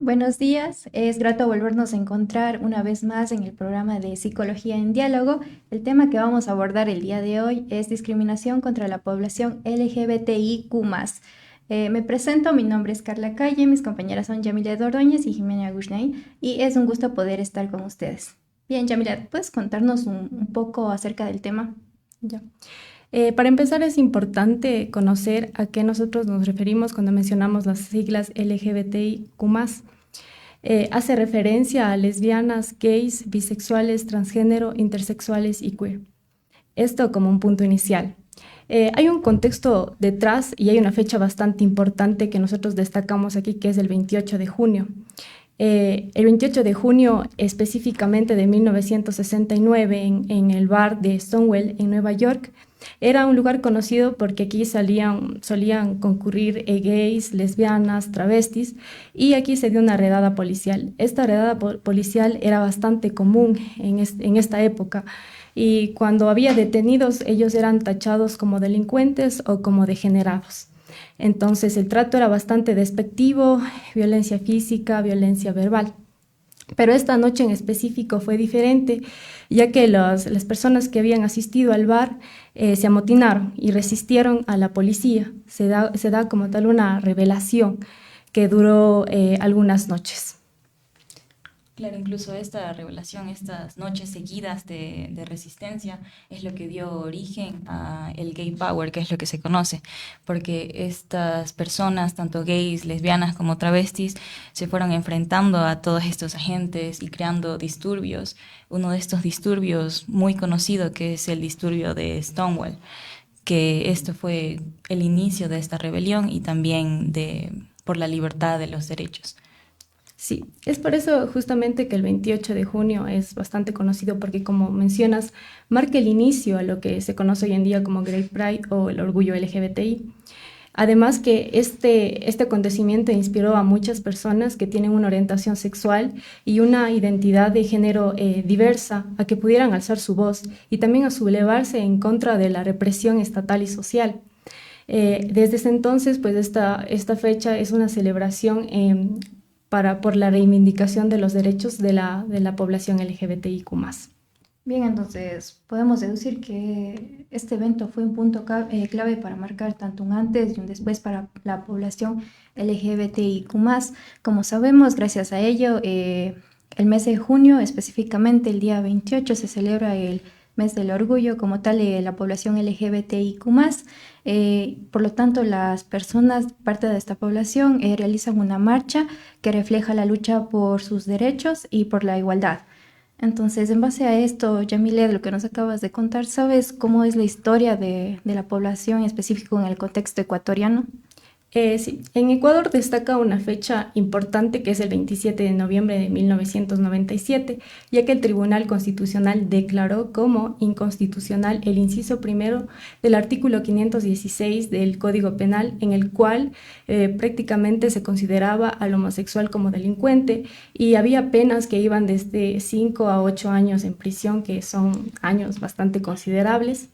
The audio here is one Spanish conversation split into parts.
Buenos días, es grato volvernos a encontrar una vez más en el programa de Psicología en Diálogo. El tema que vamos a abordar el día de hoy es discriminación contra la población LGBTIQ+. Me presento, mi nombre es Carla Calle, mis compañeras son Yamilet Ordóñez y Jimena Gushnay, y es un gusto poder estar con ustedes. Bien, Yamilet, ¿puedes contarnos un poco acerca del tema? Ya. Para empezar, es importante conocer a qué nosotros nos referimos cuando mencionamos las siglas LGBTIQ+. Hace referencia a lesbianas, gays, bisexuales, transgénero, intersexuales y queer. Esto como un punto inicial. Hay un contexto detrás y hay una fecha bastante importante que nosotros destacamos aquí, que es el 28 de junio. El 28 de junio específicamente de 1969 en el bar de Stonewall en Nueva York, era un lugar conocido porque aquí solían concurrir gays, lesbianas, travestis, y aquí se dio una redada policial. Esta redada policial era bastante común en esta época, y cuando había detenidos ellos eran tachados como delincuentes o como degenerados. Entonces el trato era bastante despectivo, violencia física, violencia verbal. Pero esta noche en específico fue diferente, ya que las personas que habían asistido al bar se amotinaron y resistieron a la policía. Se da como tal una revelación que duró algunas noches. Claro, incluso esta revelación, estas noches seguidas de resistencia, es lo que dio origen a el gay power, que es lo que se conoce, porque estas personas, tanto gays, lesbianas como travestis, se fueron enfrentando a todos estos agentes y creando disturbios. Uno de estos disturbios muy conocido, que es el disturbio de Stonewall, que esto fue el inicio de esta rebelión y también por la libertad de los derechos. Sí, es por eso justamente que el 28 de junio es bastante conocido porque, como mencionas, marca el inicio a lo que se conoce hoy en día como Gay Pride o el orgullo LGBTI. Además que este acontecimiento inspiró a muchas personas que tienen una orientación sexual y una identidad de género diversa a que pudieran alzar su voz y también a sublevarse en contra de la represión estatal y social. Desde ese entonces, pues esta fecha es una celebración por la reivindicación de los derechos de la población LGBTIQ+. Bien, entonces podemos deducir que este evento fue un punto clave para marcar tanto un antes y un después para la población LGBTIQ+. Como sabemos, gracias a ello, el mes de junio, específicamente el día 28, se celebra el mes del orgullo como tal de la población LGBTIQ+. Por lo tanto, las personas, parte de esta población, realizan una marcha que refleja la lucha por sus derechos y por la igualdad. Entonces, en base a esto, Yamile, de lo que nos acabas de contar, ¿sabes cómo es la historia de la población en específico en el contexto ecuatoriano? Sí, en Ecuador destaca una fecha importante que es el 27 de noviembre de 1997, ya que el Tribunal Constitucional declaró como inconstitucional el inciso primero del artículo 516 del Código Penal, en el cual prácticamente se consideraba al homosexual como delincuente y había penas que iban desde 5 a 8 años en prisión, que son años bastante considerables.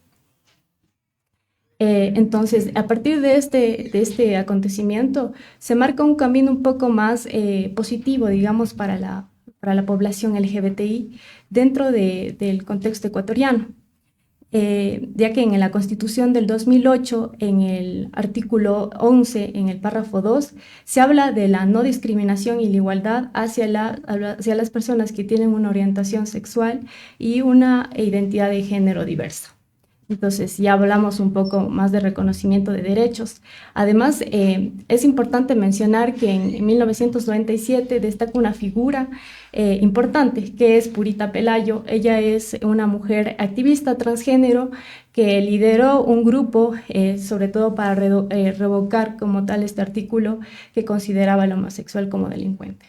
Entonces, a partir de este acontecimiento, se marca un camino un poco más positivo, digamos, para la población LGBTI dentro del contexto ecuatoriano, ya que en la Constitución del 2008, en el artículo 11, en el párrafo 2, se habla de la no discriminación y la igualdad hacia las personas que tienen una orientación sexual y una identidad de género diversa. Entonces ya hablamos un poco más de reconocimiento de derechos. Además, es importante mencionar que en 1997 destaca una figura importante que es Purita Pelayo. Ella es una mujer activista transgénero que lideró un grupo, sobre todo para revocar como tal este artículo que consideraba al homosexual como delincuente.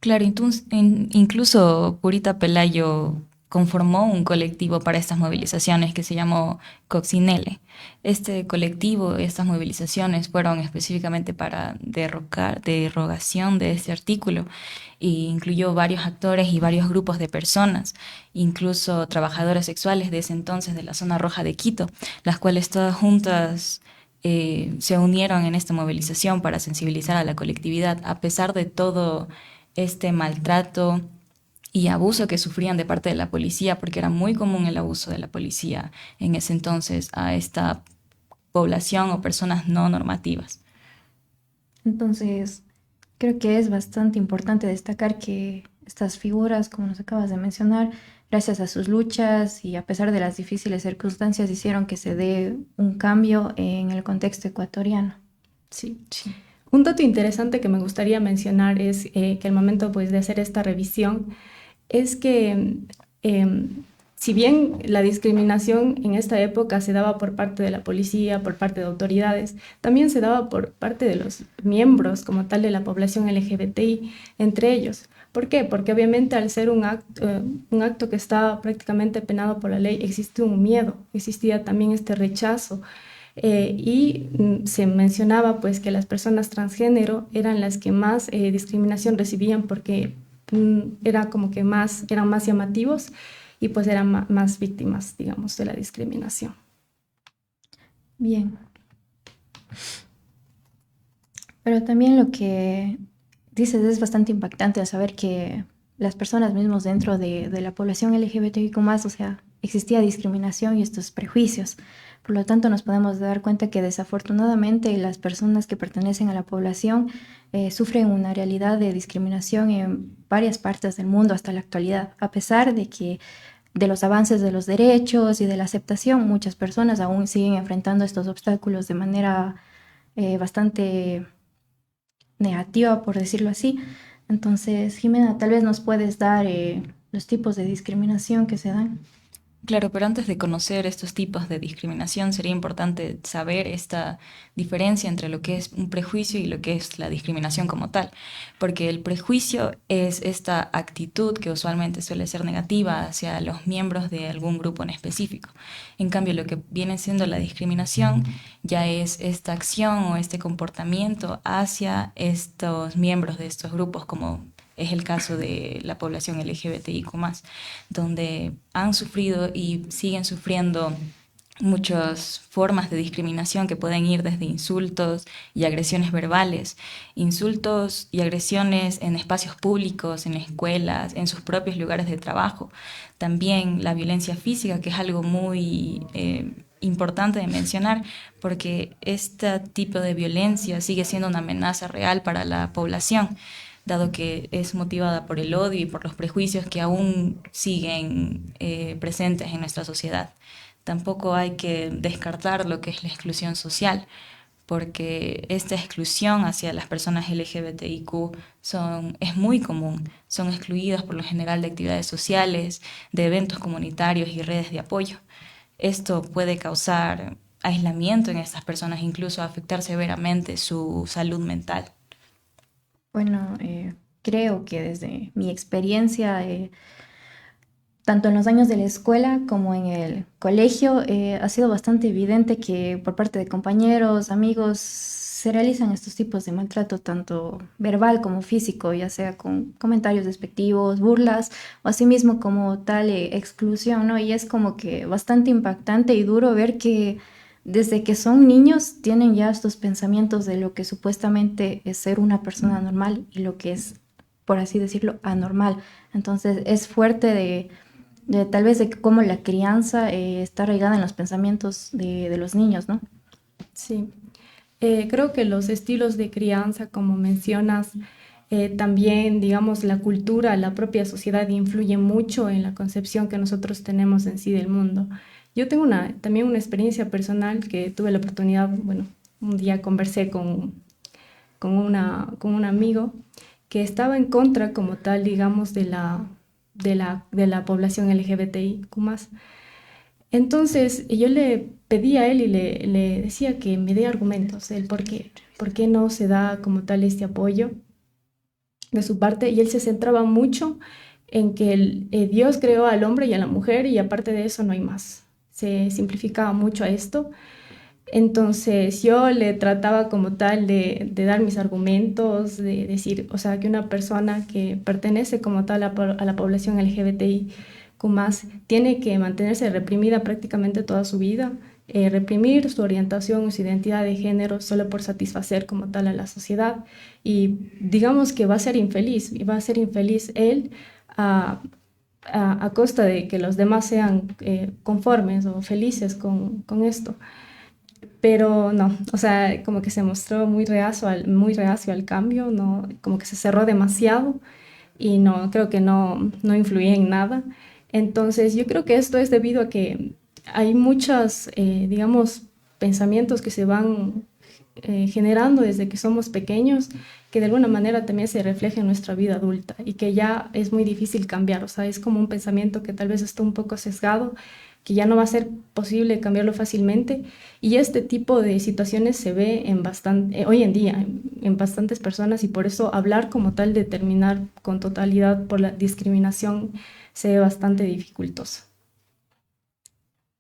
Claro, incluso Purita Pelayo conformó un colectivo para estas movilizaciones que se llamó Coccinelle. Este colectivo, estas movilizaciones fueron específicamente para derogación de este artículo e incluyó varios actores y varios grupos de personas, incluso trabajadoras sexuales de ese entonces de la zona roja de Quito, las cuales todas juntas se unieron en esta movilización para sensibilizar a la colectividad, a pesar de todo este maltrato y abuso que sufrían de parte de la policía, porque era muy común el abuso de la policía en ese entonces a esta población o personas no normativas. Entonces, creo que es bastante importante destacar que estas figuras, como nos acabas de mencionar, gracias a sus luchas y a pesar de las difíciles circunstancias, hicieron que se dé un cambio en el contexto ecuatoriano. Sí. Un dato interesante que me gustaría mencionar es que al momento pues, de hacer esta revisión es que si bien la discriminación en esta época se daba por parte de la policía, por parte de autoridades, también se daba por parte de los miembros como tal de la población LGBTI entre ellos. ¿Por qué? Porque obviamente al ser un acto que estaba prácticamente penado por la ley, existe un miedo, existía también este rechazo. Se mencionaba pues que las personas transgénero eran las que más discriminación recibían porque era como que eran más llamativos y pues eran más víctimas, digamos, de la discriminación. Bien. Pero también lo que dices es bastante impactante al saber que las personas mismos dentro de la población LGBTIQ+, o sea, existía discriminación y estos prejuicios. Por lo tanto, nos podemos dar cuenta que desafortunadamente las personas que pertenecen a la población sufren una realidad de discriminación en varias partes del mundo hasta la actualidad, a pesar de que de los avances de los derechos y de la aceptación, muchas personas aún siguen enfrentando estos obstáculos de manera bastante negativa, por decirlo así. Entonces, Jimena, tal vez nos puedes dar los tipos de discriminación que se dan. Claro, pero antes de conocer estos tipos de discriminación sería importante saber esta diferencia entre lo que es un prejuicio y lo que es la discriminación como tal, porque el prejuicio es esta actitud que usualmente suele ser negativa hacia los miembros de algún grupo en específico. En cambio, lo que viene siendo la discriminación ya es esta acción o este comportamiento hacia estos miembros de estos grupos, como es el caso de la población LGBTIQ+, donde han sufrido y siguen sufriendo muchas formas de discriminación que pueden ir desde insultos y agresiones verbales, insultos y agresiones en espacios públicos, en escuelas, en sus propios lugares de trabajo. También la violencia física, que es algo muy importante de mencionar, porque este tipo de violencia sigue siendo una amenaza real para la población, dado que es motivada por el odio y por los prejuicios que aún siguen presentes en nuestra sociedad. Tampoco hay que descartar lo que es la exclusión social, porque esta exclusión hacia las personas LGBTIQ es muy común. Son excluidas por lo general de actividades sociales, de eventos comunitarios y redes de apoyo. Esto puede causar aislamiento en estas personas, incluso afectar severamente su salud mental. Bueno, creo que desde mi experiencia, tanto en los años de la escuela como en el colegio, ha sido bastante evidente que por parte de compañeros, amigos, se realizan estos tipos de maltrato, tanto verbal como físico, ya sea con comentarios despectivos, burlas, o asimismo como tal exclusión, ¿no? Y es como que bastante impactante y duro ver que desde que son niños tienen ya estos pensamientos de lo que supuestamente es ser una persona normal y lo que es, por así decirlo, anormal. Entonces es fuerte de tal vez de cómo la crianza está arraigada en los pensamientos de los niños, ¿no? Sí. Creo que los estilos de crianza, como mencionas, también, digamos, la cultura, la propia sociedad influye mucho en la concepción que nosotros tenemos en sí del mundo. Yo tengo también una experiencia personal que tuve la oportunidad, bueno, un día conversé con un amigo que estaba en contra como tal, digamos, de la población LGBTIQ+. Entonces yo le pedí a él y le decía que me dé argumentos, el por qué no se da como tal este apoyo de su parte, y él se centraba mucho en que Dios creó al hombre y a la mujer y aparte de eso no hay más. Se simplificaba mucho a esto. Entonces yo le trataba como tal de dar mis argumentos, de decir, o sea, que una persona que pertenece como tal a la población LGBTI más tiene que mantenerse reprimida prácticamente toda su vida, reprimir su orientación, su identidad de género solo por satisfacer como tal a la sociedad. Y digamos que va a ser infeliz, y va a ser infeliz él a costa de que los demás sean conformes o felices con esto. Pero no, o sea, como que se mostró muy reacio al cambio, no, como que se cerró demasiado y no, creo que no influía en nada. Entonces, yo creo que esto es debido a que hay muchos, digamos, pensamientos que se van generando desde que somos pequeños, que de alguna manera también se refleja en nuestra vida adulta y que ya es muy difícil cambiar. O sea, es como un pensamiento que tal vez está un poco sesgado, que ya no va a ser posible cambiarlo fácilmente. Y este tipo de situaciones se ve hoy en día en bastantes personas, y por eso hablar como tal de terminar con totalidad por la discriminación se ve bastante dificultoso.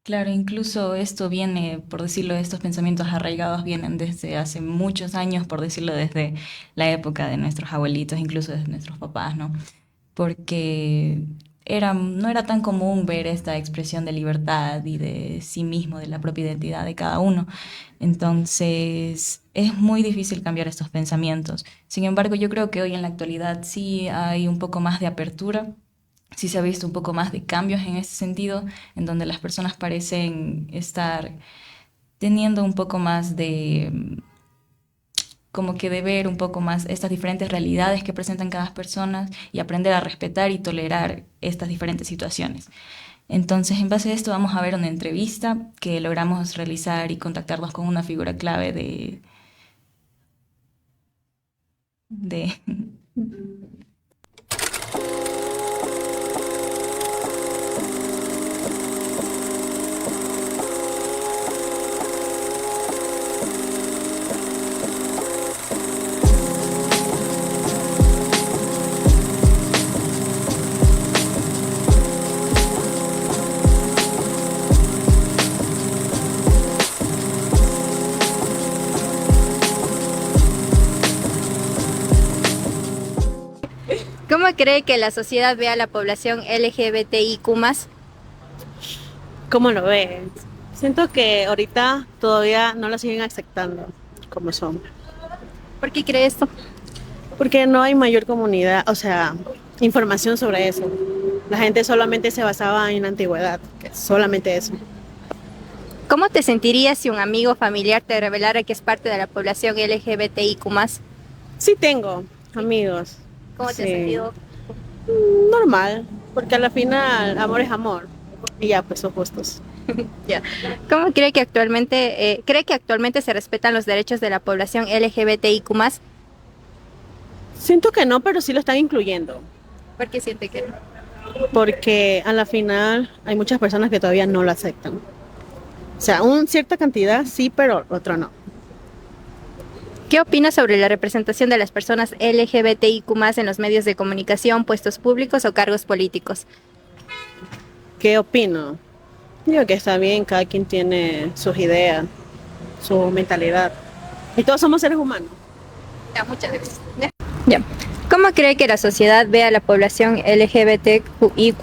Claro, incluso esto viene, por decirlo, estos pensamientos arraigados vienen desde hace muchos años, por decirlo, desde la época de nuestros abuelitos, incluso de nuestros papás, ¿no? Porque no era tan común ver esta expresión de libertad y de sí mismo, de la propia identidad de cada uno. Entonces, es muy difícil cambiar estos pensamientos. Sin embargo, yo creo que hoy en la actualidad sí hay un poco más de apertura. Sí se ha visto un poco más de cambios en ese sentido, en donde las personas parecen estar teniendo un poco más de, como que de ver un poco más estas diferentes realidades que presentan cada persona y aprender a respetar y tolerar estas diferentes situaciones. Entonces, en base a esto vamos a ver una entrevista que logramos realizar y contactarnos con una figura clave de ¿Cómo cree que la sociedad ve a la población LGBTIQ+? ¿Cómo lo ves? Siento que ahorita todavía no la siguen aceptando como son, ¿Por qué cree esto? porque no hay mayor comunidad, o sea, información sobre eso. La gente solamente se basaba en la antigüedad, que es solamente eso. ¿Cómo te sentirías si un amigo o familiar te revelara que es parte de la población LGBTIQ+? Sí tengo amigos. ¿Cómo te has Sí. sentido? Normal, porque a la final amor es amor y ya pues son justos. Ya. ¿Cómo cree que actualmente se respetan los derechos de la población LGBTIQ+? Siento que no, pero sí lo están incluyendo, ¿Por qué siente que no? porque a la final hay muchas personas que todavía no lo aceptan. O sea, una cierta cantidad sí, pero otro no. ¿Qué opina sobre la representación de las personas LGBTIQ+ en los medios de comunicación, puestos públicos o cargos políticos? ¿Qué opino? Digo que está bien, cada quien tiene sus ideas, su mentalidad. Y todos somos seres humanos. Ya, muchas gracias. Ya. ¿Cómo cree que la sociedad ve a la población LGBTIQ+?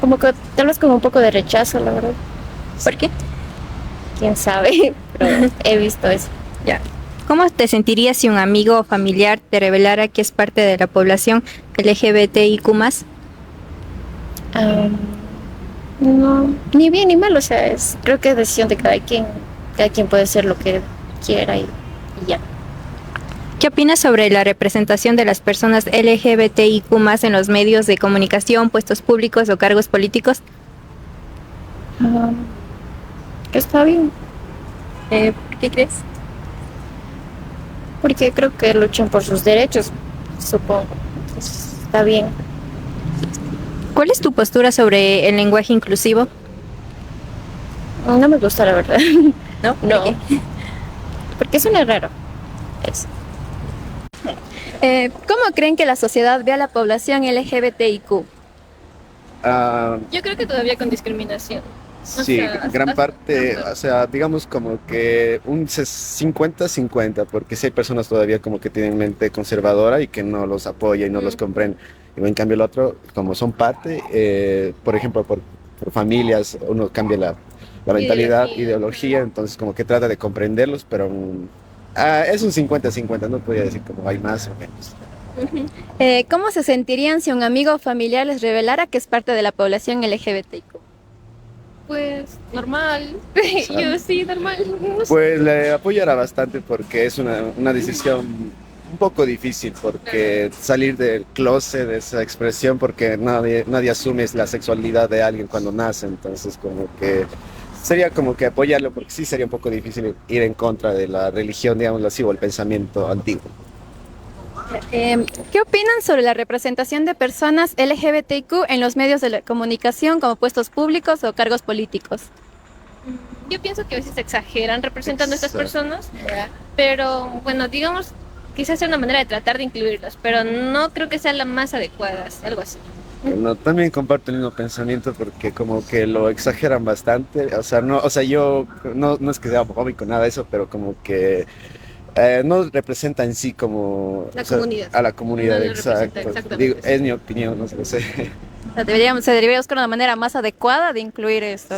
Como que tal vez con un poco de rechazo, la verdad. ¿Por qué? Quién sabe, pero he visto eso. Ya. ¿Cómo te sentirías si un amigo o familiar te revelara que es parte de la población LGBTIQ+? No, ni bien ni mal, o sea, creo que es decisión de cada quien. Cada quien puede hacer lo que quiera y ya. ¿Qué opinas sobre la representación de las personas LGBTIQ+ en los medios de comunicación, puestos públicos o cargos políticos? Que está bien, ¿Por qué crees? porque creo que luchan por sus derechos, supongo. Entonces, está bien. ¿Cuál es tu postura sobre el lenguaje inclusivo? No me gusta, la verdad. ¿No? No, ¿Por porque suena raro. Eso. ¿Cómo creen que la sociedad ve a la población LGBTIQ? Yo creo que todavía con discriminación. Sí, sea, gran parte, o sea, digamos como que un 50-50, porque sí hay personas todavía como que tienen mente conservadora y que no los apoya y no los comprende. Y en cambio el otro, como son parte, por ejemplo, por por familias, uno cambia la mentalidad, ideología, entonces como que trata de comprenderlos, pero es un 50-50, no podría decir como hay más o menos. ¿Cómo se sentirían si un amigo o familiar les revelara que es parte de la población LGBTIQ? Pues normal, yo sí, normal. No sé. Pues le apoyará bastante porque es una decisión un poco difícil, porque salir del closet, de esa expresión, porque nadie asume la sexualidad de alguien cuando nace, entonces como que sería como que apoyarlo, porque sí sería un poco difícil ir en contra de la religión, digámoslo así, o el pensamiento antiguo. ¿Qué opinan sobre la representación de personas LGBTIQ en los medios de la comunicación como puestos públicos o cargos políticos? Yo pienso que a veces exageran representando a estas Exacto. personas, pero bueno, digamos, quizás sea una manera de tratar de incluirlos, pero no creo que sea la más adecuada, algo así. No, también comparto el mismo pensamiento porque como que lo exageran bastante, yo no es que sea homofóbico, nada de eso, pero como que no representa en sí como La comunidad. a la comunidad, No lo representa exacto. exactamente, Digo, sí. es mi opinión, no sé. O sea, se debería buscar una manera más adecuada de incluir esto.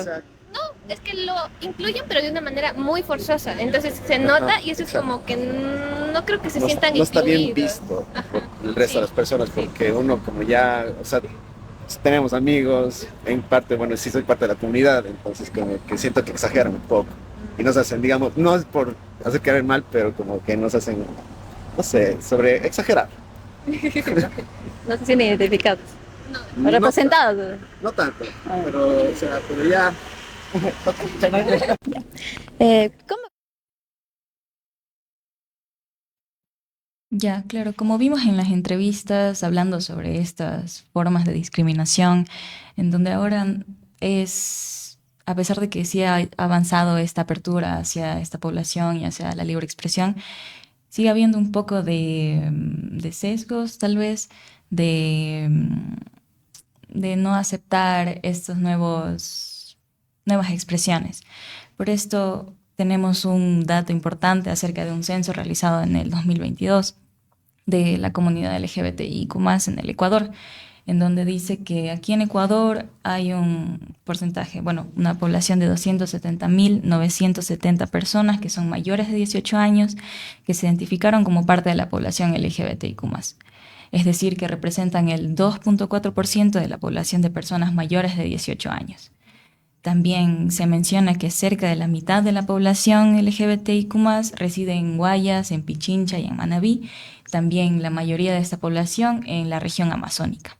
Es que lo incluyen, pero de una manera muy forzosa, entonces se nota y eso es Exacto. como que no creo que se No, sientan no está bien incluidos. visto Ajá, por el resto de las personas, sí. porque uno como ya, o sea, tenemos amigos, en parte, bueno, sí soy parte de la comunidad, entonces como que siento que exageran un poco y nos hacen, digamos, no es por hacer quedar mal, pero como que nos hacen, no sé, sobre exagerar. No se sienten identificados o No, representados. no tanto, pero ya. ¿Cómo? Ya, claro, como vimos en las entrevistas hablando sobre estas formas de discriminación, en donde ahora es, a pesar de que sí ha avanzado esta apertura hacia esta población y hacia la libre expresión, sigue habiendo un poco de sesgos, tal vez, de no aceptar estos nuevas expresiones. Por esto tenemos un dato importante acerca de un censo realizado en el 2022 de la comunidad LGBTIQ+ en el Ecuador, en donde dice que aquí en Ecuador hay un porcentaje, bueno, una población de 270.970 personas que son mayores de 18 años, que se identificaron como parte de la población LGBTIQ+. Es decir, que representan el 2.4% de la población de personas mayores de 18 años. También se menciona que cerca de la mitad de la población LGBTIQ+ reside en Guayas, en Pichincha y en Manabí. También la mayoría de esta población en la región amazónica.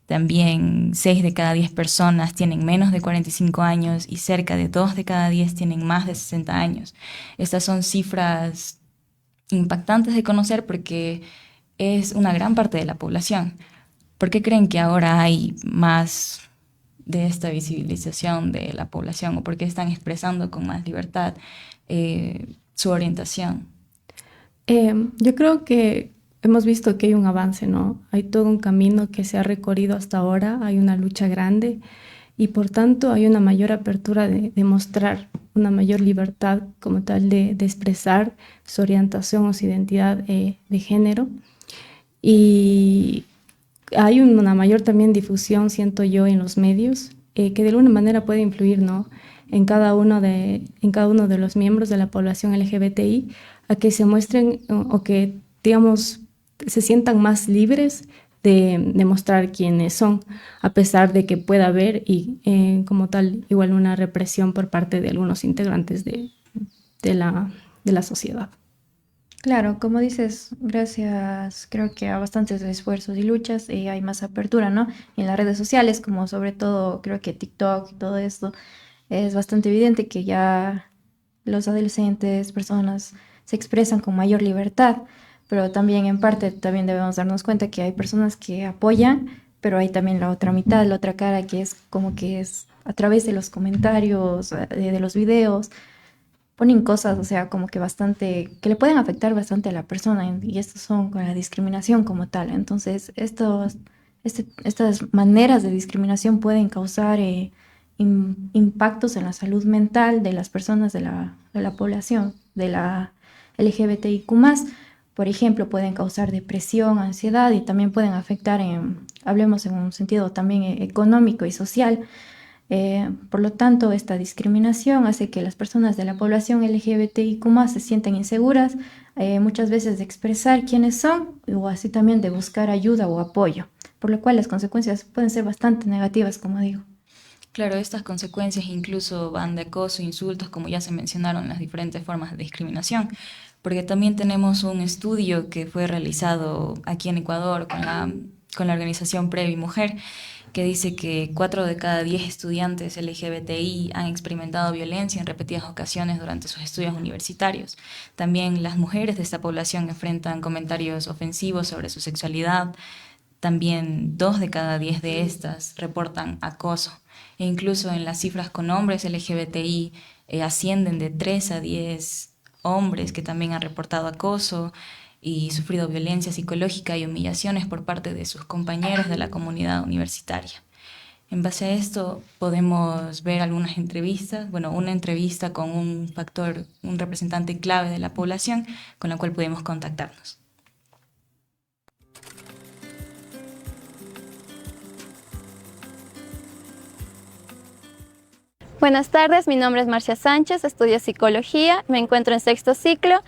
También 6 de cada 10 personas tienen menos de 45 años y cerca de 2 de cada 10 tienen más de 60 años. Estas son cifras impactantes de conocer porque es una gran parte de la población. ¿Por qué creen que ahora hay más de esta visibilización de la población o por qué están expresando con más libertad su orientación? Yo creo que hemos visto que hay un avance, ¿no? Hay todo un camino que se ha recorrido hasta ahora, hay una lucha grande y por tanto hay una mayor apertura de mostrar una mayor libertad como tal de expresar su orientación o su identidad de género. Y hay una mayor también difusión, siento yo, en los medios, que de alguna manera puede influir, ¿no? en cada uno de los miembros de la población LGBTI a que se muestren o que, digamos, se sientan más libres de mostrar quiénes son, a pesar de que pueda haber como tal igual una represión por parte de algunos integrantes de la sociedad. Claro, como dices, gracias creo que a bastantes esfuerzos y luchas hay más apertura, ¿no? En las redes sociales, como sobre todo creo que TikTok y todo esto, es bastante evidente que ya los adolescentes, personas se expresan con mayor libertad, pero también en parte también debemos darnos cuenta que hay personas que apoyan, pero hay también la otra mitad, la otra cara que es como que es a través de los comentarios, de los videos ponen cosas, o sea, como que bastante, que le pueden afectar bastante a la persona, y estos son con la discriminación como tal. Entonces, estas maneras de discriminación pueden causar impactos en la salud mental de las personas de la población, de la LGBTIQ+. Por ejemplo, pueden causar depresión, ansiedad y también pueden afectar hablemos en un sentido también económico y social Por lo tanto, esta discriminación hace que las personas de la población LGBTIQ+ se sientan inseguras, muchas veces de expresar quiénes son o así también de buscar ayuda o apoyo, por lo cual las consecuencias pueden ser bastante negativas, como digo. Claro, estas consecuencias incluso van de acoso, insultos, como ya se mencionaron, las diferentes formas de discriminación, porque también tenemos un estudio que fue realizado aquí en Ecuador con la organización Previ Mujer, que dice que 4 de cada 10 estudiantes LGBTI han experimentado violencia en repetidas ocasiones durante sus estudios universitarios. También las mujeres de esta población enfrentan comentarios ofensivos sobre su sexualidad. También 2 de cada 10 de estas reportan acoso. E incluso en las cifras con hombres LGBTI ascienden de 3 a 10 hombres que también han reportado acoso y sufrido violencia psicológica y humillaciones por parte de sus compañeros de la comunidad universitaria. En base a esto podemos ver algunas entrevistas, una entrevista con un representante clave de la población con la cual podemos contactarnos. Buenas tardes, mi nombre es Marcia Sánchez, estudio psicología, me encuentro en 6º ciclo,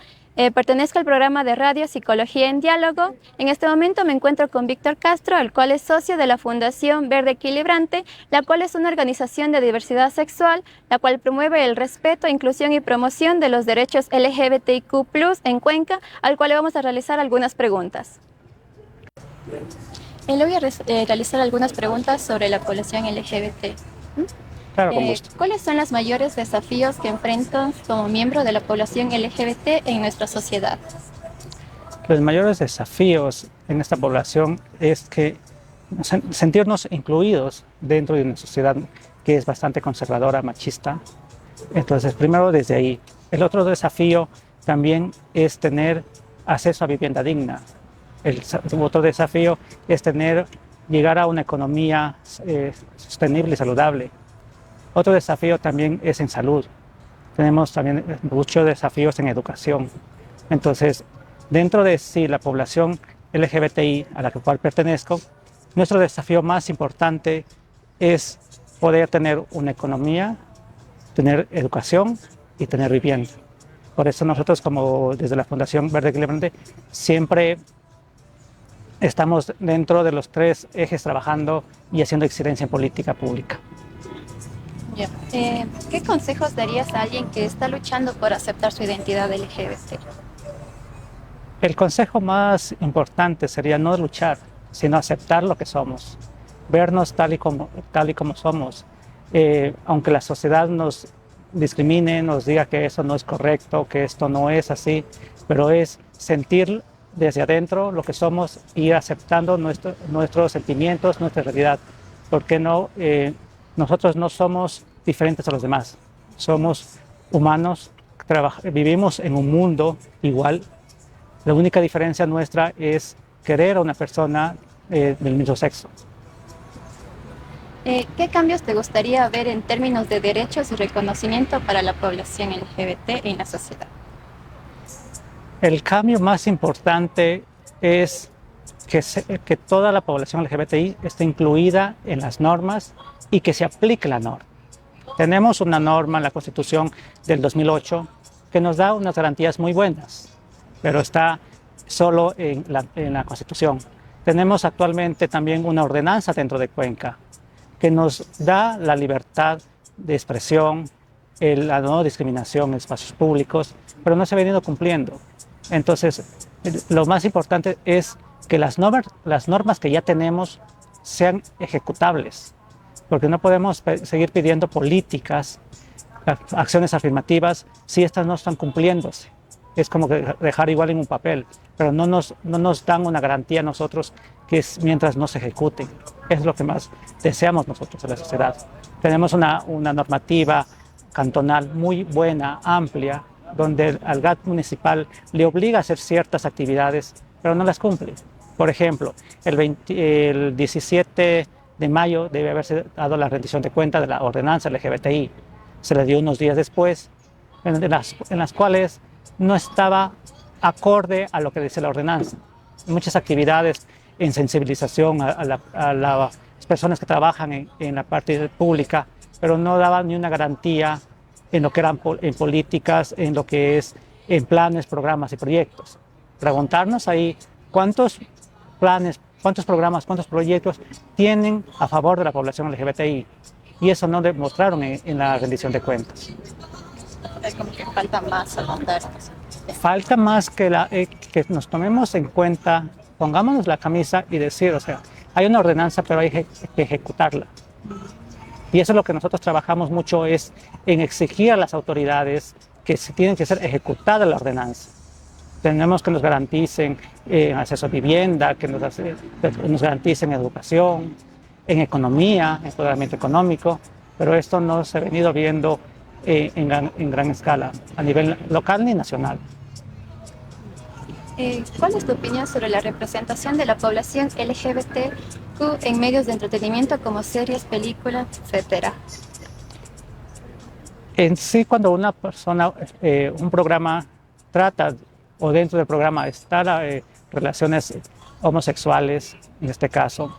pertenezco al programa de radio Psicología en Diálogo. En este momento me encuentro con Víctor Castro, el cual es socio de la Fundación Verde Equilibrante, la cual es una organización de diversidad sexual, la cual promueve el respeto, inclusión y promoción de los derechos LGBTIQ+ en Cuenca, al cual le vamos a realizar algunas preguntas. Le voy a realizar algunas preguntas sobre la población LGBT. Claro, con gusto. ¿Cuáles son los mayores desafíos que enfrentan como miembro de la población LGBT en nuestra sociedad? Los mayores desafíos en esta población es que sentirnos incluidos dentro de una sociedad que es bastante conservadora, machista. Entonces, primero desde ahí. El otro desafío también es tener acceso a vivienda digna. El otro desafío es llegar a una economía sostenible y saludable. Otro desafío también es en salud. Tenemos también muchos desafíos en educación. Entonces, dentro de la población LGBTI a la cual pertenezco, nuestro desafío más importante es poder tener una economía, tener educación y tener vivienda. Por eso nosotros, como desde la Fundación Verde Equilibrante, siempre estamos dentro de los 3 ejes trabajando y haciendo incidencia en política pública. ¿Qué consejos darías a alguien que está luchando por aceptar su identidad LGBT? El consejo más importante sería no luchar, sino aceptar lo que somos, vernos tal y como somos. Aunque la sociedad nos discrimine, nos diga que eso no es correcto, que esto no es así, pero es sentir desde adentro lo que somos y ir aceptando nuestros sentimientos, nuestra realidad. ¿Por qué no? Nosotros no somos diferentes a los demás, somos humanos, vivimos en un mundo igual. La única diferencia nuestra es querer a una persona del mismo sexo. ¿Qué cambios te gustaría ver en términos de derechos y reconocimiento para la población LGBT en la sociedad? El cambio más importante es que toda la población LGBTI esté incluida en las normas y que se aplique la norma. Tenemos una norma en la Constitución del 2008 que nos da unas garantías muy buenas, pero está solo en la Constitución. Tenemos actualmente también una ordenanza dentro de Cuenca que nos da la libertad de expresión, la no discriminación en espacios públicos, pero no se ha venido cumpliendo. Entonces, lo más importante es que las normas que ya tenemos sean ejecutables, porque no podemos seguir pidiendo políticas, acciones afirmativas, si estas no están cumpliéndose. Es como que dejar igual en un papel, pero no nos dan una garantía a nosotros que es mientras no se ejecuten. Es lo que más deseamos nosotros en la sociedad. Tenemos una normativa cantonal muy buena, amplia, donde al GAT municipal le obliga a hacer ciertas actividades, pero no las cumple. Por ejemplo, el 17 de mayo debe haberse dado la rendición de cuenta de la ordenanza LGBTI. Se le dio unos días después, en las cuales no estaba acorde a lo que dice la ordenanza. Muchas actividades en sensibilización a las personas que trabajan en la parte pública pero no daba ni una garantía en lo que eran en políticas, en lo que es en planes, programas y proyectos. Preguntarnos ahí cuántos planes, cuántos programas, cuántos proyectos tienen a favor de la población LGBTI. Y eso no demostraron en la rendición de cuentas. Es como que falta más abundar. Falta más que nos tomemos en cuenta, pongámonos la camisa y decir, o sea, hay una ordenanza, pero hay que ejecutarla. Y eso es lo que nosotros trabajamos mucho, es en exigir a las autoridades que tienen que ser ejecutada la ordenanza. Tenemos que nos garanticen acceso a vivienda, que nos garanticen educación, en economía, empoderamiento económico, pero esto no se ha venido viendo en gran escala, a nivel local ni nacional. ¿Cuál es tu opinión sobre la representación de la población LGBTQ en medios de entretenimiento como series, películas, etcétera? En sí, cuando una persona, un programa trata, o dentro del programa está relaciones homosexuales, en este caso,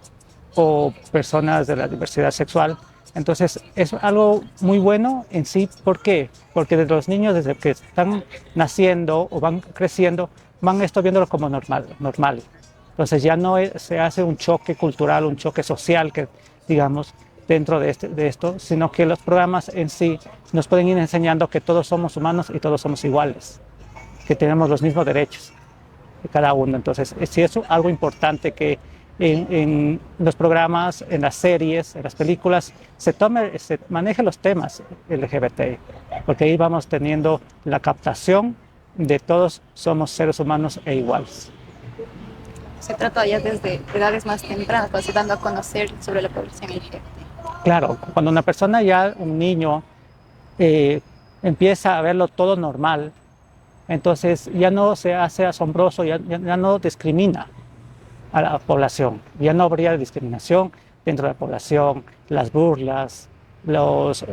o personas de la diversidad sexual, entonces es algo muy bueno en sí. ¿Por qué? Porque desde los niños, desde que están naciendo o van creciendo, van esto viéndolo como normal. Entonces ya no se hace un choque cultural, un choque social, que digamos, dentro de esto, sino que los programas en sí nos pueden ir enseñando que todos somos humanos y todos somos iguales, que tenemos los mismos derechos de cada uno. Entonces sí es algo importante que en los programas, en las series, en las películas, se maneje los temas LGBT, porque ahí vamos teniendo la captación de todos somos seres humanos e iguales. Se trata ya desde edades más tempranas, pues, dando a conocer sobre la población LGBT. Claro, cuando una persona ya, un niño, empieza a verlo todo normal, entonces ya no se hace asombroso, ya no discrimina a la población. Ya no habría discriminación dentro de la población, las burlas, los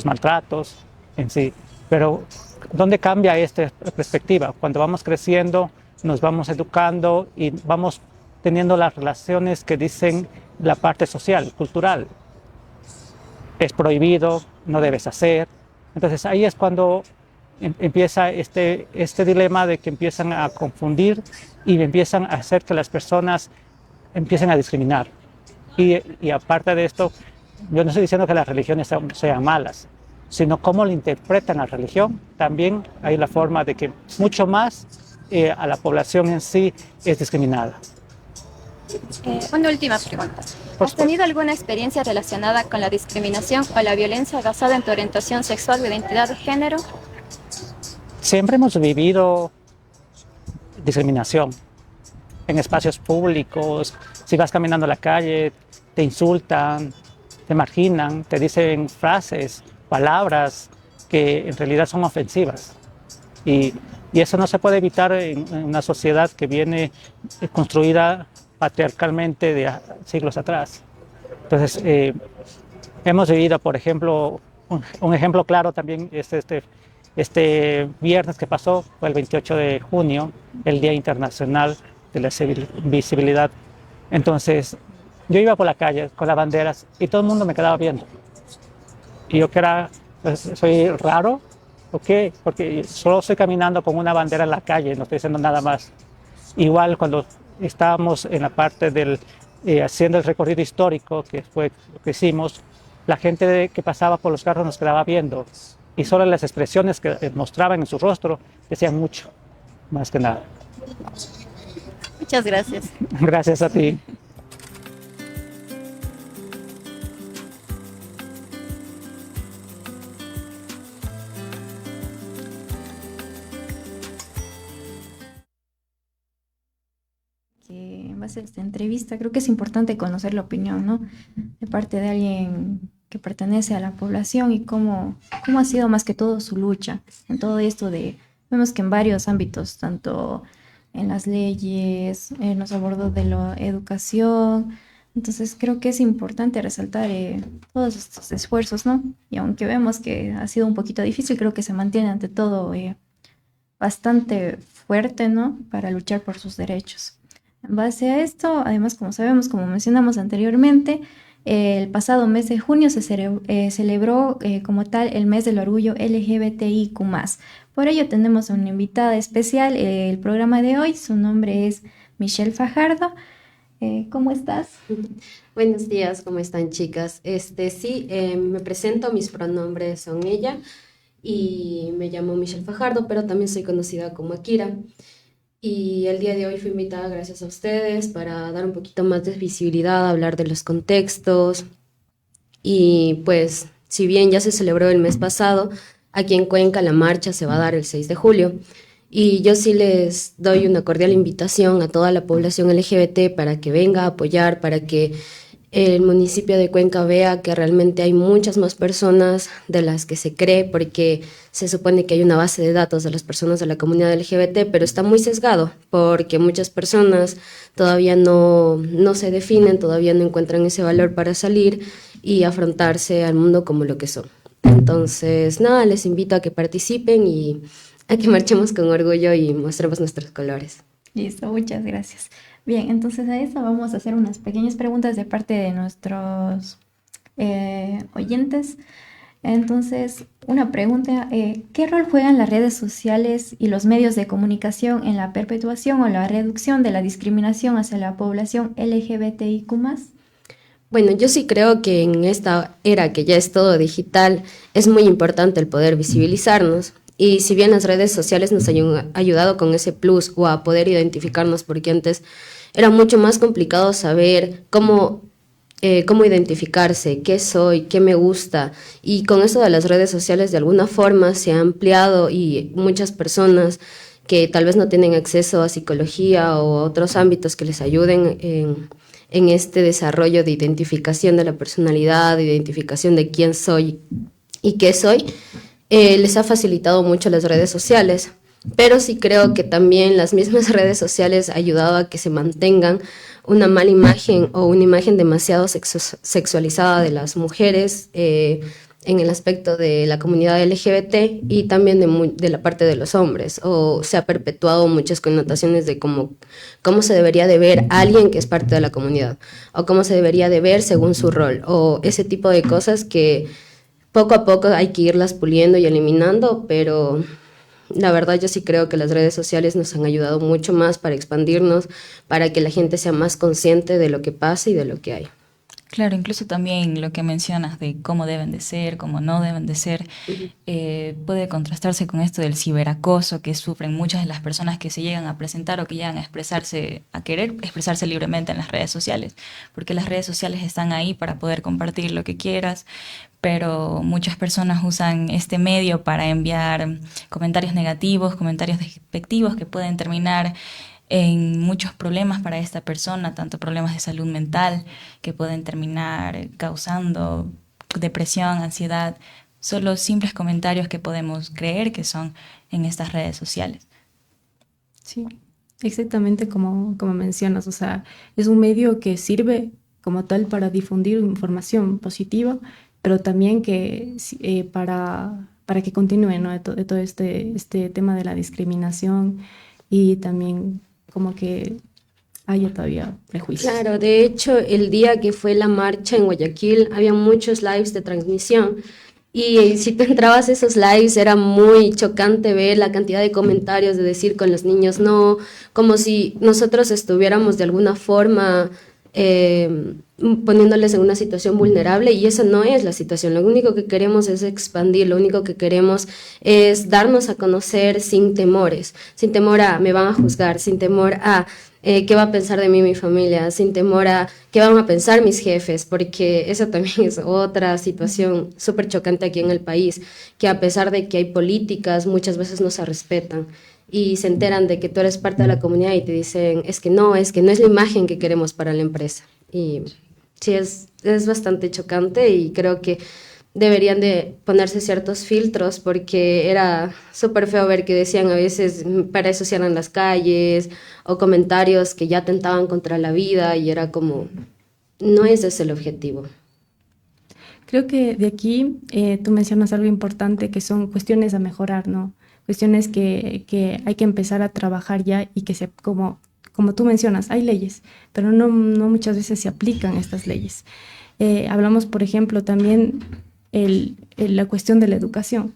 maltratos en sí. Pero ¿dónde cambia esta perspectiva? Cuando vamos creciendo, nos vamos educando y vamos teniendo las relaciones que dicen la parte social, cultural. Es prohibido, no debes hacer. Entonces ahí es cuando empieza este dilema de que empiezan a confundir y empiezan a hacer que las personas empiecen a discriminar. Y aparte de esto, yo no estoy diciendo que las religiones sean malas, sino cómo le interpretan la religión. También hay la forma de que mucho más a la población en sí es discriminada. Una última pregunta. ¿Has tenido alguna experiencia relacionada con la discriminación o la violencia basada en tu orientación sexual o identidad de género? Siempre hemos vivido discriminación en espacios públicos. Si vas caminando a la calle, te insultan, te marginan, te dicen frases, palabras que en realidad son ofensivas. Y eso no se puede evitar en una sociedad que viene construida patriarcalmente de siglos atrás. Entonces, hemos vivido, por ejemplo, un ejemplo claro también es este viernes que pasó, fue el 28 de junio, el Día Internacional de la Visibilidad. Entonces, yo iba por la calle con las banderas y todo el mundo me quedaba viendo. Y yo que soy raro, ¿por qué? Porque solo estoy caminando con una bandera en la calle, no estoy haciendo nada más. Igual cuando estábamos en la parte haciendo el recorrido histórico, que fue lo que hicimos, la gente que pasaba por los carros nos quedaba viendo. Y solo las expresiones que mostraban en su rostro decían mucho, más que nada. Muchas gracias. Gracias a ti. Que en base a esta entrevista creo que es importante conocer la opinión, ¿no? De parte de alguien que pertenece a la población y cómo ha sido más que todo su lucha en todo esto vemos que en varios ámbitos, tanto en las leyes, nos abordó de la educación. Entonces creo que es importante resaltar todos estos esfuerzos, ¿no? Y aunque vemos que ha sido un poquito difícil, creo que se mantiene ante todo bastante fuerte, ¿no? Para luchar por sus derechos. En base a esto, además, como sabemos, como mencionamos anteriormente, El pasado mes de junio se celebró como tal el mes del orgullo LGBTIQ+. Por ello tenemos una invitada especial el programa de hoy. Su nombre es Michelle Fajardo. ¿Cómo estás? Buenos días, ¿cómo están, chicas? Me presento, mis pronombres son ella y me llamo Michelle Fajardo, pero también soy conocida como Akira. Y el día de hoy fui invitada gracias a ustedes para dar un poquito más de visibilidad, hablar de los contextos. Y pues, si bien ya se celebró el mes pasado, aquí en Cuenca la marcha se va a dar el 6 de julio. Y yo sí les doy una cordial invitación a toda la población LGBT para que venga a apoyar, para que el municipio de Cuenca vea que realmente hay muchas más personas de las que se cree, porque se supone que hay una base de datos de las personas de la comunidad LGBT, pero está muy sesgado, porque muchas personas todavía no se definen, todavía no encuentran ese valor para salir y afrontarse al mundo como lo que son. Entonces, nada, les invito a que participen y a que marchemos con orgullo y mostremos nuestros colores. Listo, muchas gracias. Bien, entonces a eso vamos a hacer unas pequeñas preguntas de parte de nuestros oyentes. Entonces, una pregunta, ¿qué rol juegan las redes sociales y los medios de comunicación en la perpetuación o la reducción de la discriminación hacia la población LGBTIQ+? Bueno, yo sí creo que en esta era que ya es todo digital, es muy importante el poder visibilizarnos. Y si bien las redes sociales nos han ayudado con ese plus o a poder identificarnos, porque antes era mucho más complicado saber cómo identificarse, qué soy, qué me gusta. Y con eso de las redes sociales de alguna forma se ha ampliado y muchas personas que tal vez no tienen acceso a psicología o a otros ámbitos que les ayuden en este desarrollo de identificación de la personalidad, de identificación de quién soy y qué soy, les ha facilitado mucho las redes sociales. Pero sí creo que también las mismas redes sociales han ayudado a que se mantengan una mala imagen o una imagen demasiado sexualizada de las mujeres en el aspecto de la comunidad LGBT y también de la parte de los hombres. O se ha perpetuado muchas connotaciones de cómo se debería de ver a alguien que es parte de la comunidad o cómo se debería de ver según su rol o ese tipo de cosas que poco a poco hay que irlas puliendo y eliminando, pero la verdad yo sí creo que las redes sociales nos han ayudado mucho más para expandirnos, para que la gente sea más consciente de lo que pasa y de lo que hay. Claro, incluso también lo que mencionas de cómo deben de ser, cómo no deben de ser, puede contrastarse con esto del ciberacoso que sufren muchas de las personas que se llegan a presentar o que llegan a querer expresarse libremente en las redes sociales, porque las redes sociales están ahí para poder compartir lo que quieras, pero muchas personas usan este medio para enviar comentarios negativos, comentarios despectivos que pueden terminar en muchos problemas para esta persona, tanto problemas de salud mental que pueden terminar causando depresión, ansiedad, solo simples comentarios que podemos creer que son en estas redes sociales. Sí, exactamente como mencionas, o sea, es un medio que sirve como tal para difundir información positiva, pero también que para que continúe, ¿no? de todo este tema de la discriminación y también como que haya todavía prejuicios. Claro, de hecho, el día que fue la marcha en Guayaquil, había muchos lives de transmisión y si te entrabas a esos lives era muy chocante ver la cantidad de comentarios de decir con los niños no, como si nosotros estuviéramos de alguna forma poniéndoles en una situación vulnerable, y esa no es la situación. Lo único que queremos es expandir, lo único que queremos es darnos a conocer sin temores, sin temor a me van a juzgar, sin temor a qué va a pensar de mí mi familia, sin temor a qué van a pensar mis jefes, porque esa también es otra situación súper chocante aquí en el país, que a pesar de que hay políticas, muchas veces no se respetan y se enteran de que tú eres parte de la comunidad y te dicen, es que no es la imagen que queremos para la empresa. Y sí, es bastante chocante y creo que deberían de ponerse ciertos filtros, porque era súper feo ver que decían a veces para eso cierran las calles, o comentarios que ya atentaban contra la vida, y era como, no es ese el objetivo. Creo que de aquí tú mencionas algo importante, que son cuestiones a mejorar, ¿no? Cuestiones que hay que empezar a trabajar ya, y que como tú mencionas, hay leyes, pero no muchas veces se aplican estas leyes. Hablamos, por ejemplo, también la cuestión de la educación.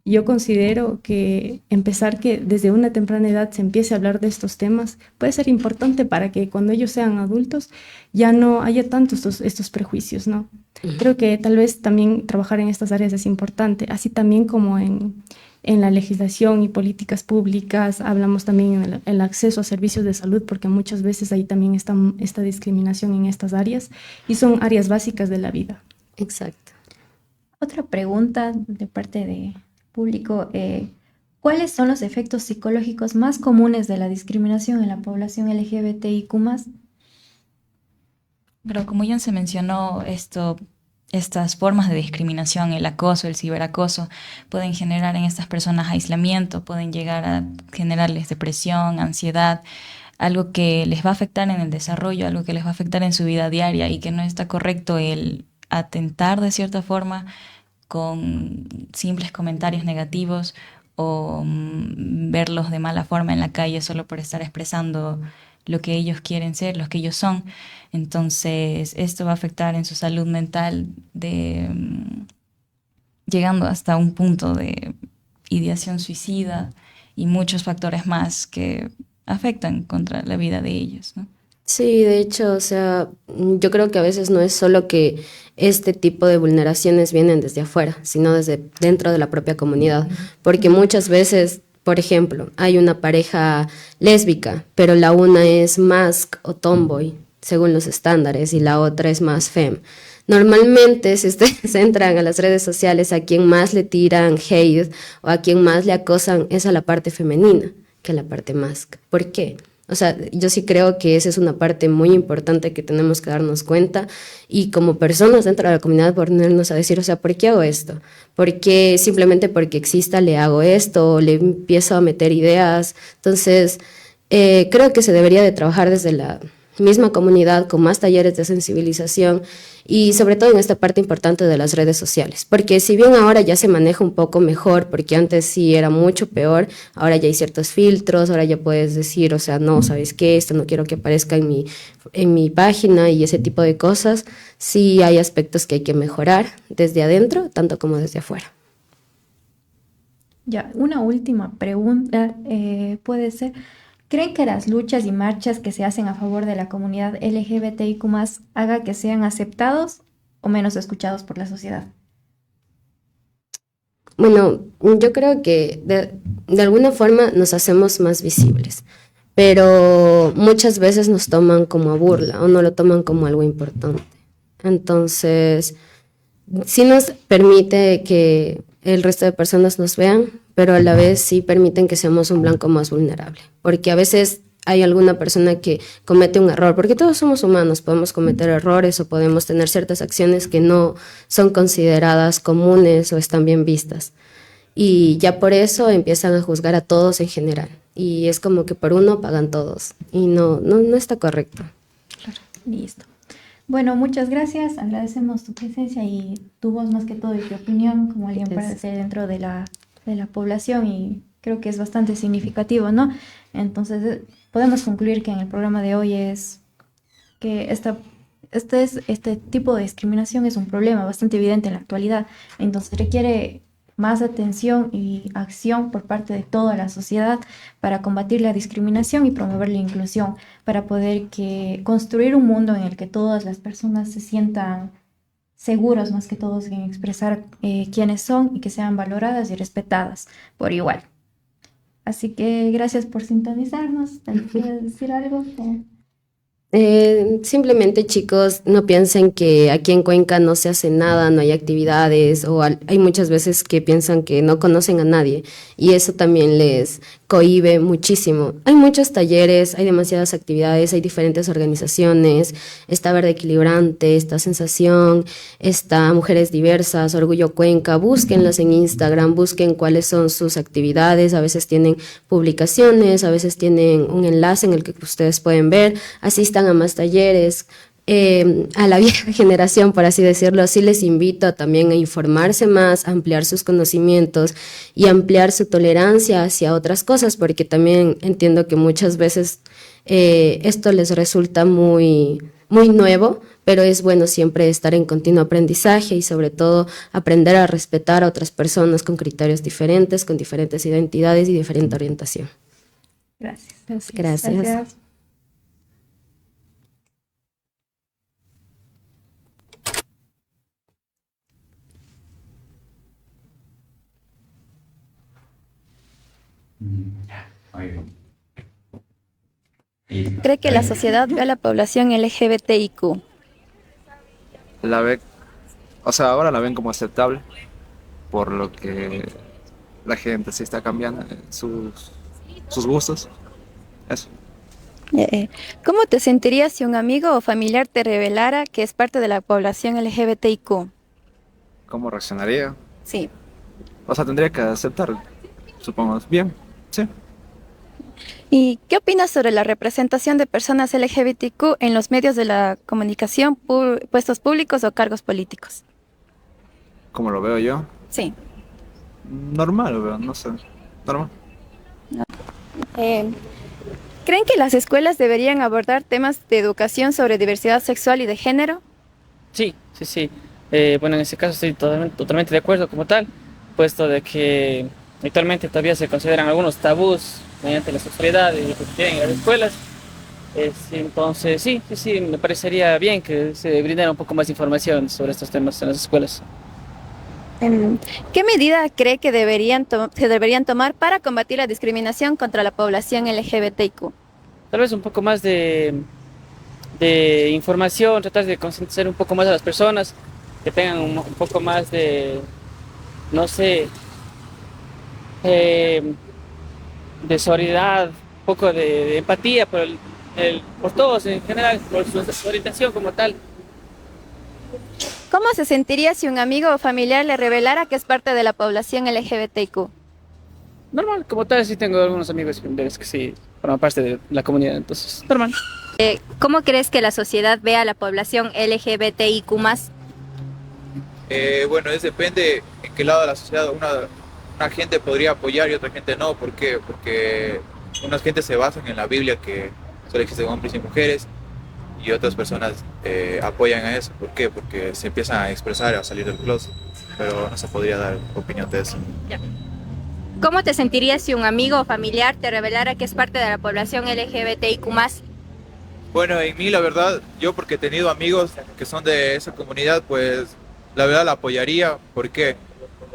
Yo considero que empezar que desde una temprana edad se empiece a hablar de estos temas puede ser importante para que cuando ellos sean adultos ya no haya tantos estos prejuicios, ¿no? Creo que tal vez también trabajar en estas áreas es importante, así también como en la legislación y políticas públicas, hablamos también en el acceso a servicios de salud, porque muchas veces ahí también está esta discriminación en estas áreas y son áreas básicas de la vida. Exacto. Otra pregunta de parte de público, ¿cuáles son los efectos psicológicos más comunes de la discriminación en la población LGBTIQ+. Pero como ya se mencionó, estas formas de discriminación, el acoso, el ciberacoso, pueden generar en estas personas aislamiento, pueden llegar a generarles depresión, ansiedad, algo que les va a afectar en el desarrollo, algo que les va a afectar en su vida diaria y que no está correcto el atentar de cierta forma con simples comentarios negativos o verlos de mala forma en la calle solo por estar expresando lo que ellos quieren ser, lo que ellos son. Entonces, esto va a afectar en su salud mental, llegando hasta un punto de ideación suicida y muchos factores más que afectan contra la vida de ellos, ¿no? Sí, de hecho, o sea, yo creo que a veces no es solo que este tipo de vulneraciones vienen desde afuera, sino desde dentro de la propia comunidad, porque muchas veces, por ejemplo, hay una pareja lésbica, pero la una es mask o tomboy, según los estándares, y la otra es más femme. Normalmente, si ustedes entran a las redes sociales, a quien más le tiran hate o a quien más le acosan es a la parte femenina que a la parte mask. ¿Por qué? O sea, yo sí creo que esa es una parte muy importante que tenemos que darnos cuenta y como personas dentro de la comunidad ponernos a decir, o sea, ¿por qué hago esto? ¿Por qué simplemente porque exista le hago esto o le empiezo a meter ideas? Entonces, creo que se debería de trabajar desde la misma comunidad con más talleres de sensibilización y sobre todo en esta parte importante de las redes sociales, porque si bien ahora ya se maneja un poco mejor, porque antes sí era mucho peor, ahora ya hay ciertos filtros, ahora ya puedes decir, o sea, no, ¿sabes qué? Esto no quiero que aparezca en mi página y ese tipo de cosas, sí hay aspectos que hay que mejorar desde adentro, tanto como desde afuera. Ya, una última pregunta puede ser, ¿creen que las luchas y marchas que se hacen a favor de la comunidad LGBTIQ+ haga que sean aceptados o menos escuchados por la sociedad? Bueno, yo creo que de alguna forma nos hacemos más visibles, pero muchas veces nos toman como a burla o no lo toman como algo importante. Entonces, sí nos permite que el resto de personas nos vean, pero a la vez sí permiten que seamos un blanco más vulnerable, porque a veces hay alguna persona que comete un error, porque todos somos humanos, podemos cometer errores o podemos tener ciertas acciones que no son consideradas comunes o están bien vistas, y ya por eso empiezan a juzgar a todos en general, y es como que por uno pagan todos, y no está correcto. Claro, listo. Bueno, muchas gracias, agradecemos tu presencia y tu voz más que todo y tu opinión como alguien para ser dentro de la población y creo que es bastante significativo, ¿no? Entonces podemos concluir que en el programa de hoy es que este tipo de discriminación es un problema bastante evidente en la actualidad, entonces requiere más atención y acción por parte de toda la sociedad para combatir la discriminación y promover la inclusión, para poder construir un mundo en el que todas las personas se sientan seguros más que todos en expresar quiénes son y que sean valoradas y respetadas por igual. Así que gracias por sintonizarnos. ¿Quieres decir algo? Simplemente, chicos, no piensen que aquí en Cuenca no se hace nada, no hay actividades, o hay muchas veces que piensan que no conocen a nadie y eso también les cohíbe muchísimo. Hay muchos talleres, hay demasiadas actividades, hay diferentes organizaciones, está Verde Equilibrante, está Sensación, está Mujeres Diversas, Orgullo Cuenca, búsquenlas en Instagram, busquen cuáles son sus actividades, a veces tienen publicaciones, a veces tienen un enlace en el que ustedes pueden ver, asistan a más talleres. A la vieja generación, por así decirlo, sí les invito también a informarse más, a ampliar sus conocimientos y ampliar su tolerancia hacia otras cosas, porque también entiendo que muchas veces esto les resulta muy muy nuevo, pero es bueno siempre estar en continuo aprendizaje y sobre todo aprender a respetar a otras personas con criterios diferentes, con diferentes identidades y diferente orientación. Gracias. Gracias. ¿Cree que la sociedad ve a la población LGBTIQ? La ve, o sea, ahora la ven como aceptable, por lo que la gente se está cambiando sus gustos. Eso. ¿Cómo te sentirías si un amigo o familiar te revelara que es parte de la población LGBTIQ? ¿Cómo reaccionaría? Sí. O sea, tendría que aceptar, supongo. Bien, sí. ¿Y qué opinas sobre la representación de personas LGBTQ en los medios de la comunicación, puestos públicos o cargos políticos? ¿Cómo lo veo yo? Sí. Normal lo veo, no sé. Normal. ¿Creen que las escuelas deberían abordar temas de educación sobre diversidad sexual y de género? Sí. Bueno, en ese caso estoy totalmente de acuerdo como tal, puesto de que actualmente todavía se consideran algunos tabús mediante la sexualidad y lo que tienen en las escuelas. Entonces, sí, me parecería bien que se brindara un poco más de información sobre estos temas en las escuelas. ¿Qué medida cree que se deberían tomar para combatir la discriminación contra la población LGBTIQ? Tal vez un poco más de información, tratar de concientizar un poco más a las personas, que tengan un poco más de, no sé, de solidaridad, un poco de empatía por todos en general, por su orientación como tal. ¿Cómo se sentiría si un amigo o familiar le revelara que es parte de la población LGBTIQ? Normal, como tal, sí tengo algunos amigos que sí forman parte de la comunidad, entonces, normal. ¿Cómo crees que la sociedad ve a la población LGBTIQ+? Bueno, depende en qué lado de la sociedad una gente podría apoyar y otra gente no. ¿Por qué? Porque unas gentes se basan en la Biblia que solo existen hombres y mujeres, y otras personas apoyan a eso. ¿Por qué? Porque se empiezan a expresar, a salir del closet, pero no se podría dar opinión de eso. ¿Cómo te sentirías si un amigo o familiar te revelara que es parte de la población LGBTIQ+? Bueno, en mí la verdad, yo porque he tenido amigos que son de esa comunidad, pues la verdad la apoyaría. ¿Por qué?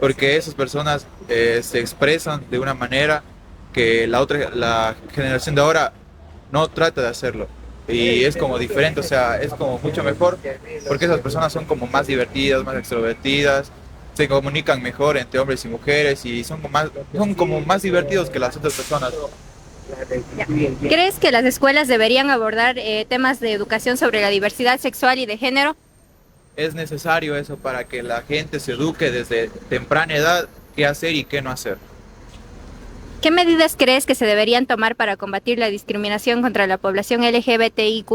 Porque esas personas se expresan de una manera que la generación de ahora no trata de hacerlo. Y es como diferente, o sea, es como mucho mejor, porque esas personas son como más divertidas, más extrovertidas, se comunican mejor entre hombres y mujeres y son como más divertidos que las otras personas. ¿Crees que las escuelas deberían abordar temas de educación sobre la diversidad sexual y de género? Es necesario eso para que la gente se eduque desde temprana edad qué hacer y qué no hacer. ¿Qué medidas crees que se deberían tomar para combatir la discriminación contra la población LGBTIQ+?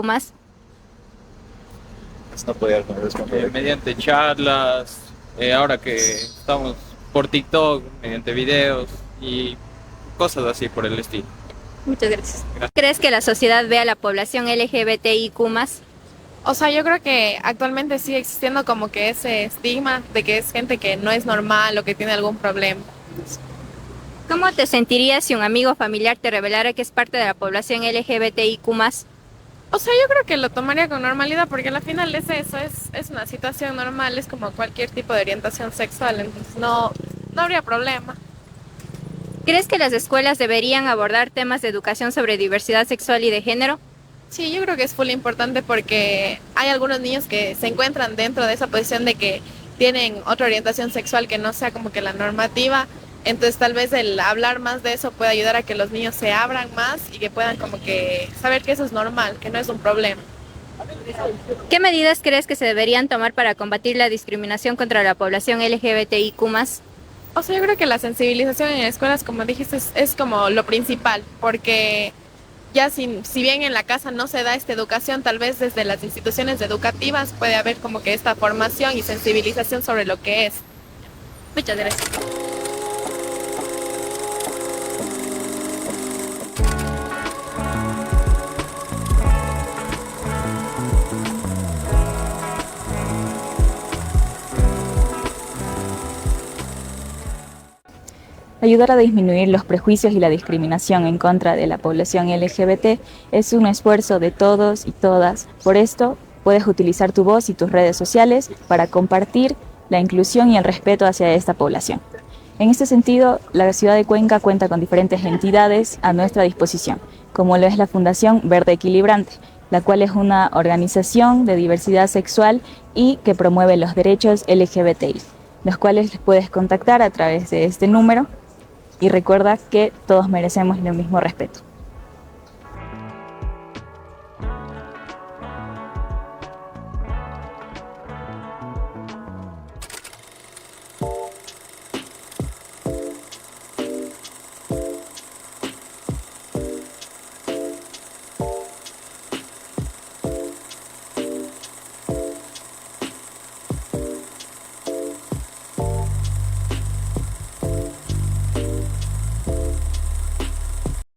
No podía responder. Mediante charlas, ahora que estamos por TikTok, mediante videos y cosas así por el estilo. Muchas gracias. ¿Crees que la sociedad ve a la población LGBTIQ+? O sea, yo creo que actualmente sigue existiendo como que ese estigma de que es gente que no es normal o que tiene algún problema. ¿Cómo te sentirías si un amigo o familiar te revelara que es parte de la población LGBTIQ+? O sea, yo creo que lo tomaría con normalidad porque al final es eso, es una situación normal, es como cualquier tipo de orientación sexual, entonces no habría problema. ¿Crees que las escuelas deberían abordar temas de educación sobre diversidad sexual y de género? Sí, yo creo que es full importante porque hay algunos niños que se encuentran dentro de esa posición de que tienen otra orientación sexual que no sea como que la normativa. Entonces tal vez el hablar más de eso puede ayudar a que los niños se abran más y que puedan como que saber que eso es normal, que no es un problema. ¿Qué medidas crees que se deberían tomar para combatir la discriminación contra la población LGBTIQ+? O sea, yo creo que la sensibilización en escuelas, como dijiste, es como lo principal, porque ya si bien en la casa no se da esta educación, tal vez desde las instituciones educativas puede haber como que esta formación y sensibilización sobre lo que es. Muchas gracias. Ayudar a disminuir los prejuicios y la discriminación en contra de la población LGBT es un esfuerzo de todos y todas. Por esto, puedes utilizar tu voz y tus redes sociales para compartir la inclusión y el respeto hacia esta población. En este sentido, la ciudad de Cuenca cuenta con diferentes entidades a nuestra disposición, como lo es la Fundación Verde Equilibrante, la cual es una organización de diversidad sexual y que promueve los derechos LGBTI, los cuales puedes contactar a través de este número y recuerda que todos merecemos el mismo respeto.